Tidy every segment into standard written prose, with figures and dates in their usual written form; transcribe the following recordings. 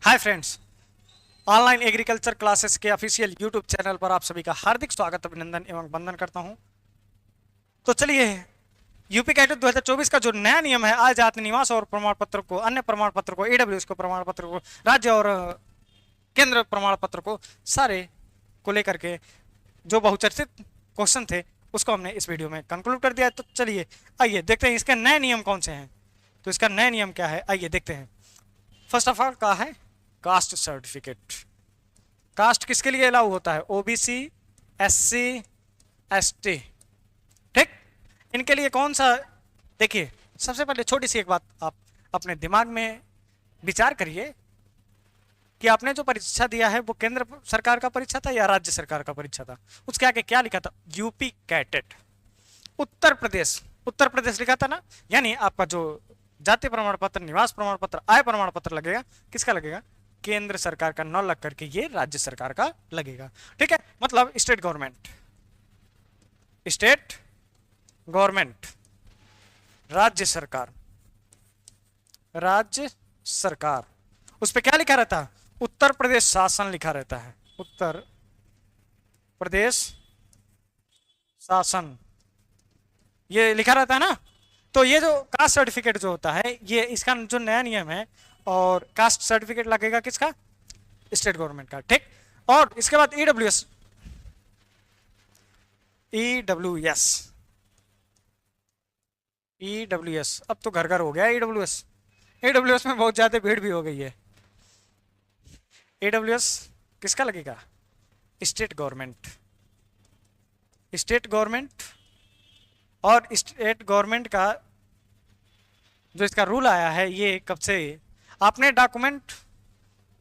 Hi friends, online agriculture classes के official YouTube channel पर आप सभी का हार्दिक स्वागत, अभिनंदन एवं वंदन करता हूं। तो चलिए, यूपी कैडेट 2024 का जो नया नियम है, आय जाति निवास और प्रमाण पत्र को, अन्य प्रमाण पत्र को, ईडब्ल्यूएस को प्रमाण पत्र को, राज्य और केंद्र प्रमाण पत्र को, सारे को लेकर के जो बहुचर्चित क्वेश्चन थे उसको हमने इस वीडियो में कंक्लूड कर दिया है। तो चलिए आइए देखते हैं इसके नए नियम कौन से हैं। तो इसका नया नियम क्या है, आइए देखते हैं। फर्स्ट ऑफ ऑल क्या है, कास्ट सर्टिफिकेट। कास्ट किसके लिए अलाउ होता है? ओबीसी, एससी, एसटी, ठीक। इनके लिए कौन सा, देखिए सबसे पहले छोटी सी एक बात आप अपने दिमाग में विचार करिए कि आपने जो परीक्षा दिया है वो केंद्र सरकार का परीक्षा था या राज्य सरकार का परीक्षा था। उसके आगे क्या लिखा था? यूपी कैटेट उत्तर प्रदेश, उत्तर प्रदेश लिखा था ना। यानी आपका जो जाति प्रमाण पत्र, निवास प्रमाण पत्र, आय प्रमाण पत्र लगेगा, किसका लगेगा? केंद्र सरकार का न लग करके ये राज्य सरकार का लगेगा, ठीक है। मतलब स्टेट गवर्नमेंट, स्टेट गवर्नमेंट, राज्य सरकार, राज्य सरकार, उस पर क्या लिखा रहता है? उत्तर प्रदेश शासन लिखा रहता है, उत्तर प्रदेश शासन, ये लिखा रहता है ना। तो ये जो कास्ट सर्टिफिकेट जो होता है, ये इसका जो नया नियम है, और कास्ट सर्टिफिकेट लगेगा किसका? स्टेट गवर्नमेंट का, ठीक। और इसके बाद ईडब्ल्यूएस, ईडब्ल्यूएस, ईडब्ल्यूएस अब तो घर घर हो गया ईडब्ल्यूएस। ईडब्ल्यूएस में बहुत ज्यादा भीड़ भी हो गई है। ईडब्ल्यूएस किसका लगेगा? State government, state government. और स्टेट गवर्नमेंट का जो इसका रूल आया है, ये कब से? आपने डॉक्यूमेंट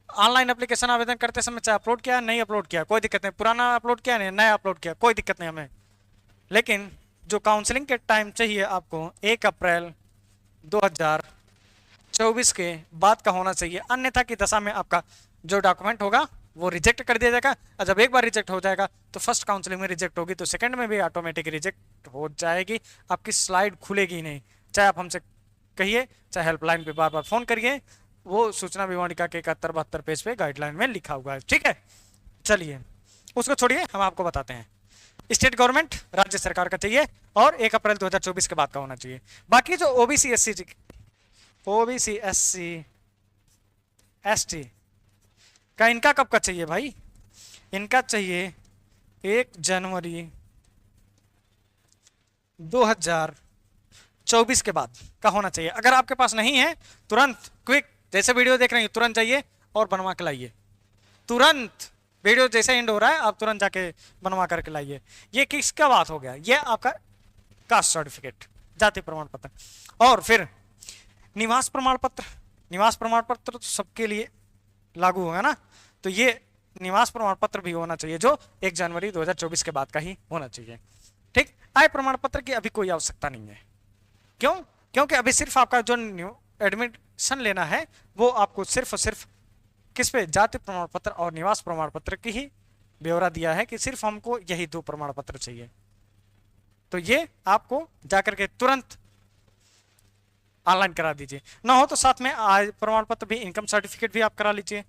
ऑनलाइन एप्लीकेशन आवेदन करते समय चाहे अपलोड किया, नहीं अपलोड किया, कोई दिक्कत नहीं। पुराना अपलोड किया नहीं, नया अपलोड किया, कोई दिक्कत नहीं हमें। लेकिन जो काउंसलिंग के टाइम चाहिए आपको 1 अप्रैल 2024 के बाद का होना चाहिए, अन्यथा की दशा में आपका जो डॉक्यूमेंट होगा वो रिजेक्ट कर दिया जाएगा। और जब एक बार रिजेक्ट हो जाएगा तो फर्स्ट काउंसलिंग में रिजेक्ट होगी, तो सेकंड में भी ऑटोमेटिक रिजेक्ट हो जाएगी, आपकी स्लाइड खुलेगी नहीं। चाहे आप हमसे कहिए, चाहे हेल्पलाइन पे बार बार फोन करिए, वो सूचना विवरणिका के 71-72 पेज पे गाइडलाइन में लिखा हुआ है, ठीक है। चलिए उसको छोड़िए, हम आपको बताते हैं। स्टेट गवर्नमेंट, राज्य सरकार का चाहिए, और 1 अप्रैल 2024 के बाद का होना चाहिए। बाकी जो OBC SC, OBC SC ST का, इनका कब का चाहिए भाई? इनका चाहिए 1 जनवरी 2024 के बाद का होना चाहिए। अगर आपके पास नहीं है, तुरंत क्विक, जैसे वीडियो देख रहे हैं तुरंत जाइए और बनवा के लाइए। तुरंत वीडियो जैसे एंड हो रहा है आप तुरंत जाके बनवा करके लाइए। ये किसका बात हो गया? ये आपका कास्ट सर्टिफिकेट, जाति प्रमाण पत्र। और फिर निवास प्रमाण पत्र, निवास प्रमाण पत्र तो सबके लिए लागू होगा ना, तो ये निवास प्रमाण पत्र भी होना चाहिए जो 1 जनवरी 2024 के बाद का ही होना चाहिए, ठीक। आय प्रमाण पत्र की अभी कोई आवश्यकता नहीं है। क्यों? क्योंकि अभी सिर्फ आपका जो एडमिशन लेना है वो आपको सिर्फ और सिर्फ किस पे? जाति प्रमाण पत्र और निवास प्रमाण पत्र की ही ब्यौरा दिया है कि सिर्फ हमको यही 2 प्रमाण पत्र चाहिए। तो ये आपको जाकर के तुरंत ऑनलाइन करा दीजिए। ना हो तो साथ में आय प्रमाण पत्र भी, इनकम सर्टिफिकेट भी आप करा लीजिए,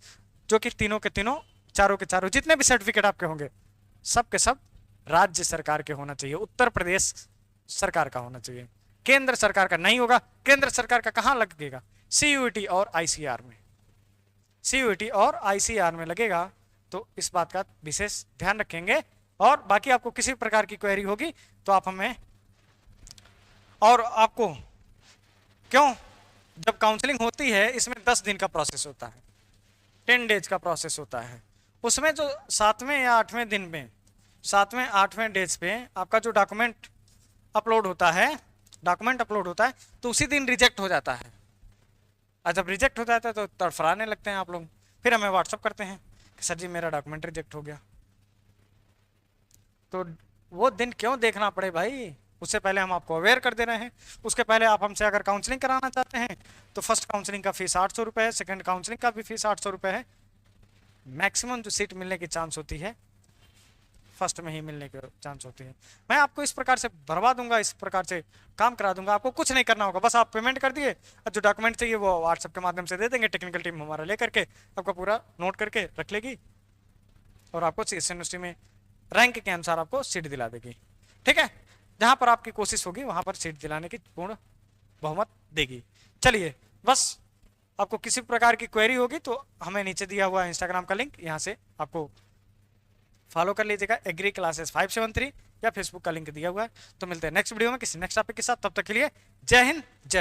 जो कि तीनों के तीनों, चारों के चारों जितने भी सर्टिफिकेट आपके होंगे सब के सब राज्य सरकार के होना चाहिए, उत्तर प्रदेश सरकार का होना चाहिए। केंद्र सरकार का नहीं होगा। केंद्र सरकार का कहां लगेगा? सीयूईटी और आईसीआर में, सीयूईटी और आईसीआर में लगेगा। तो इस बात का विशेष ध्यान रखेंगे। और बाकी आपको किसी प्रकार की क्वेरी होगी तो आप हमें, और आपको क्यों, जब काउंसलिंग होती है इसमें 10 दिन का प्रोसेस होता है, 10 डेज का प्रोसेस होता है। उसमें जो 7वें या 8वें दिन में, 7वें 8वें डेज पे आपका जो डॉक्यूमेंट अपलोड होता है, डॉक्यूमेंट अपलोड होता है, तो उसी दिन रिजेक्ट हो जाता है। और जब रिजेक्ट हो जाता है तो तड़फड़ाने लगते हैं आप लोग, फिर हमें व्हाट्सअप करते हैं कि सर जी मेरा डॉक्यूमेंट रिजेक्ट हो गया। तो वो दिन क्यों देखना पड़े भाई? उससे पहले हम आपको अवेयर कर दे रहे हैं। उसके पहले आप हमसे अगर काउंसलिंग कराना चाहते हैं तो फर्स्ट काउंसलिंग का फीस 800 रुपये है, सेकंड काउंसलिंग का भी फीस 800 रुपये है। मैक्सिमम जो सीट मिलने की चांस होती है फर्स्ट में ही मिलने के चांस होते हैं। मैं आपको इस प्रकार से भरवा दूंगा, इस प्रकार से काम करा दूंगा, आपको कुछ नहीं करना होगा, बस आप पेमेंट कर दिए और जो डॉक्यूमेंट चाहिए वो व्हाट्सएप के माध्यम से दे देंगे, टेक्निकल टीम हमारा ले करके आपका पूरा नोट करके रख लेगी और आपको सीएस यूनिवर्सिटी में रैंक के अनुसार आपको सीट दिला देगी। ठीक है, जहां पर आपकी कोशिश होगी वहां पर सीट दिलाने की पूर्ण बहुमत देगी। चलिए, बस आपको किसी प्रकार की क्वेरी होगी तो हमें नीचे दिया हुआ इंस्टाग्राम का लिंक, यहाँ से आपको फॉलो कर लीजिएगा, एग्री क्लासेस 573, या फेसबुक का लिंक दिया हुआ है। तो मिलते हैं नेक्स्ट वीडियो में किसी नेक्स्ट टॉपिक के साथ, तब तक के लिए जय हिंद जय